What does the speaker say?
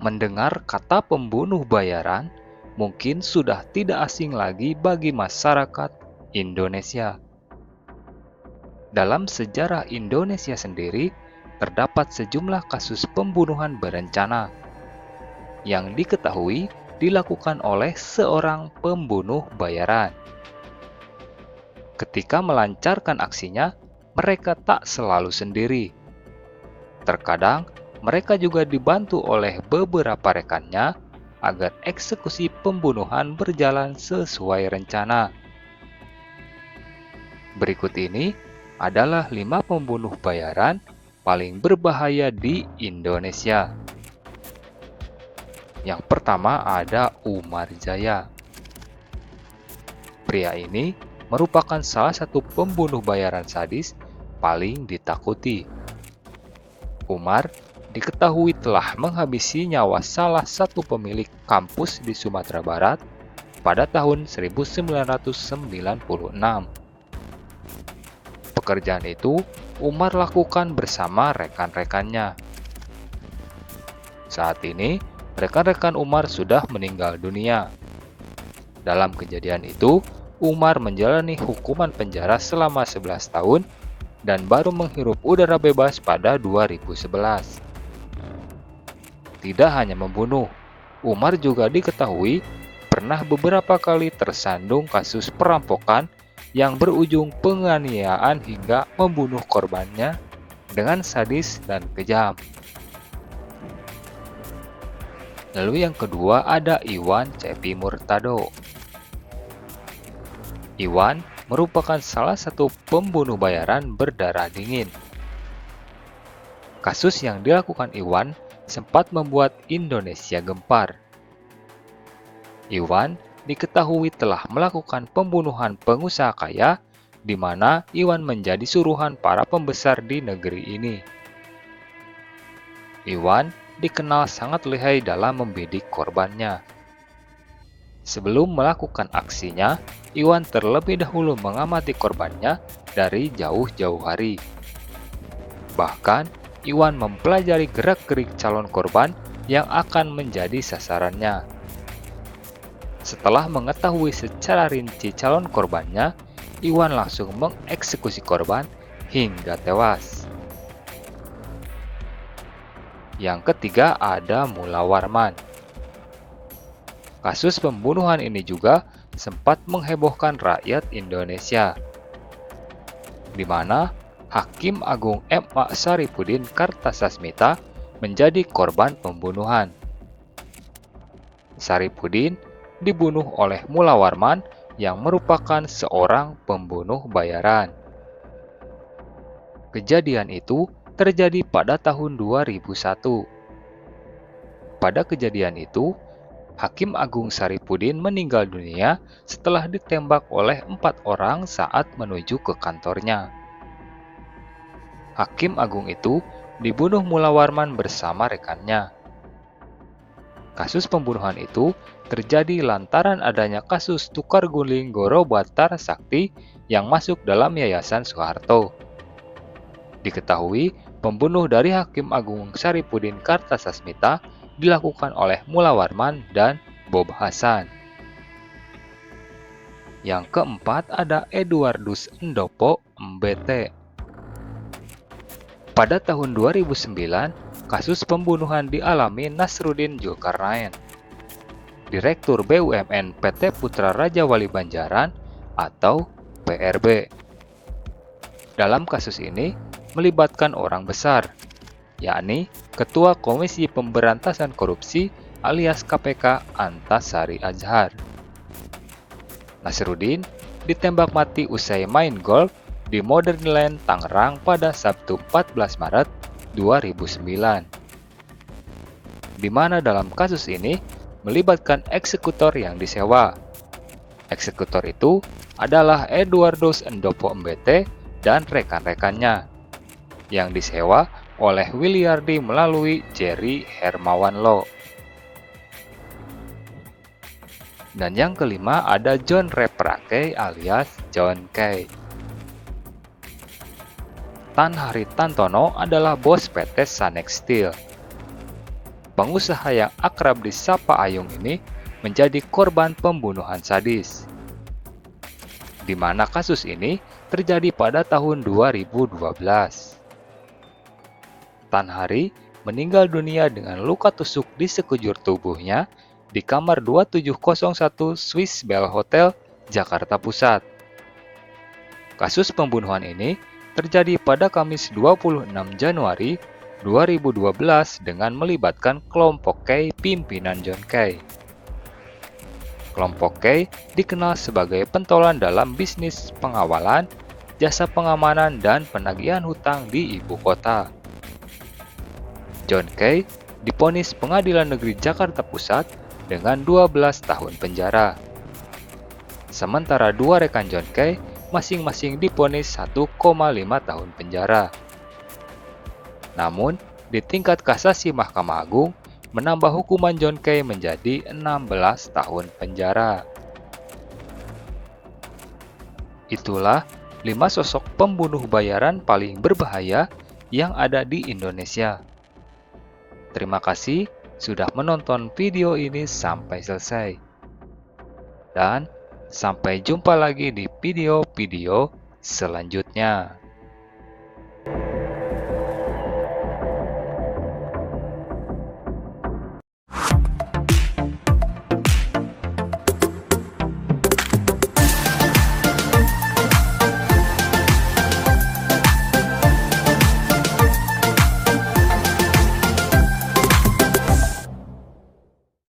Mendengar kata pembunuh bayaran mungkin sudah tidak asing lagi bagi masyarakat Indonesia. Dalam sejarah Indonesia sendiri, terdapat sejumlah kasus pembunuhan berencana yang diketahui dilakukan oleh seorang pembunuh bayaran. Ketika melancarkan aksinya, mereka tak selalu sendiri. Terkadang, mereka juga dibantu oleh beberapa rekannya agar eksekusi pembunuhan berjalan sesuai rencana. Berikut ini adalah 5 pembunuh bayaran paling berbahaya di Indonesia. Yang pertama ada Umar Jaya. Pria ini merupakan salah satu pembunuh bayaran sadis paling ditakuti. Umar diketahui telah menghabisi nyawa salah satu pemilik kampus di Sumatera Barat pada tahun 1996. Pekerjaan itu Umar lakukan bersama rekan-rekannya. Saat ini, rekan-rekan Umar sudah meninggal dunia. Dalam kejadian itu, Umar menjalani hukuman penjara selama 11 tahun dan baru menghirup udara bebas pada 2011. Tidak hanya membunuh, Umar juga diketahui pernah beberapa kali tersandung kasus perampokan yang berujung penganiayaan hingga membunuh korbannya dengan sadis dan kejam. Lalu yang kedua ada Iwan Cepi Murtado. Iwan merupakan salah satu pembunuh bayaran berdarah dingin. Kasus yang dilakukan Iwan sempat membuat Indonesia gempar. Iwan diketahui telah melakukan pembunuhan pengusaha kaya, di mana Iwan menjadi suruhan para pembesar di negeri ini. Iwan dikenal sangat lihai dalam membidik korbannya. Sebelum melakukan aksinya, Iwan terlebih dahulu mengamati korbannya dari jauh-jauh hari. Bahkan, Iwan mempelajari gerak-gerik calon korban yang akan menjadi sasarannya. Setelah mengetahui secara rinci calon korbannya, Iwan langsung mengeksekusi korban hingga tewas. Yang ketiga ada Mula Warman. Kasus pembunuhan ini juga sempat menghebohkan rakyat Indonesia, di mana Hakim Agung M.A. Saripudin Kartasasmita menjadi korban pembunuhan. Saripudin dibunuh oleh Mula Warman yang merupakan seorang pembunuh bayaran. Kejadian itu terjadi pada tahun 2001. Pada kejadian itu, Hakim Agung Saripudin meninggal dunia setelah ditembak oleh 4 orang saat menuju ke kantornya. Hakim Agung itu dibunuh Mula Warman bersama rekannya. Kasus pembunuhan itu terjadi lantaran adanya kasus tukar guling Goro Batar Sakti yang masuk dalam Yayasan Soeharto. Diketahui, pembunuh dari Hakim Agung Saripudin Kartasasmita dilakukan oleh Mula Warman dan Bob Hasan. Yang keempat ada Eduardus Endopo MBT. Pada tahun 2009, kasus pembunuhan dialami Nasruddin Zulkarnain, Direktur BUMN PT Putra Raja Wali Banjaran atau PRB. Dalam kasus ini melibatkan orang besar, yakni Ketua Komisi Pemberantasan Korupsi alias KPK Antasari Azhar. Nasruddin ditembak mati usai main golf di Modern Land Tangerang pada Sabtu 14 Maret 2009. Di mana dalam kasus ini melibatkan eksekutor yang disewa. Eksekutor itu adalah Eduardus Endopo MBT dan rekan-rekannya yang disewa oleh Williardi melalui Jerry Hermawan Law. Dan yang kelima ada John Reprake alias John Kay. Tan Hari Tantono adalah bos PT Sanex Steel. pengusaha yang akrab disapa Ayung ini menjadi korban pembunuhan sadis, di mana kasus ini terjadi pada tahun 2012. Tan Hari meninggal dunia dengan luka tusuk di sekujur tubuhnya di kamar 2701 Swiss Bell Hotel, Jakarta Pusat. Kasus pembunuhan ini terjadi pada Kamis 26 Januari 2012 dengan melibatkan kelompok K pimpinan John Kay. Kelompok K dikenal sebagai pentolan dalam bisnis pengawalan, jasa pengamanan, dan penagihan hutang di ibu kota. John Kay divonis Pengadilan Negeri Jakarta Pusat dengan 12 tahun penjara. Sementara dua rekan John Kay masing-masing divonis 1,5 tahun penjara. Namun, di tingkat kasasi Mahkamah Agung menambah hukuman John Kay menjadi 16 tahun penjara. Itulah 5 sosok pembunuh bayaran paling berbahaya yang ada di Indonesia. Terima kasih sudah menonton video ini sampai selesai. Dan sampai jumpa lagi di video-video selanjutnya.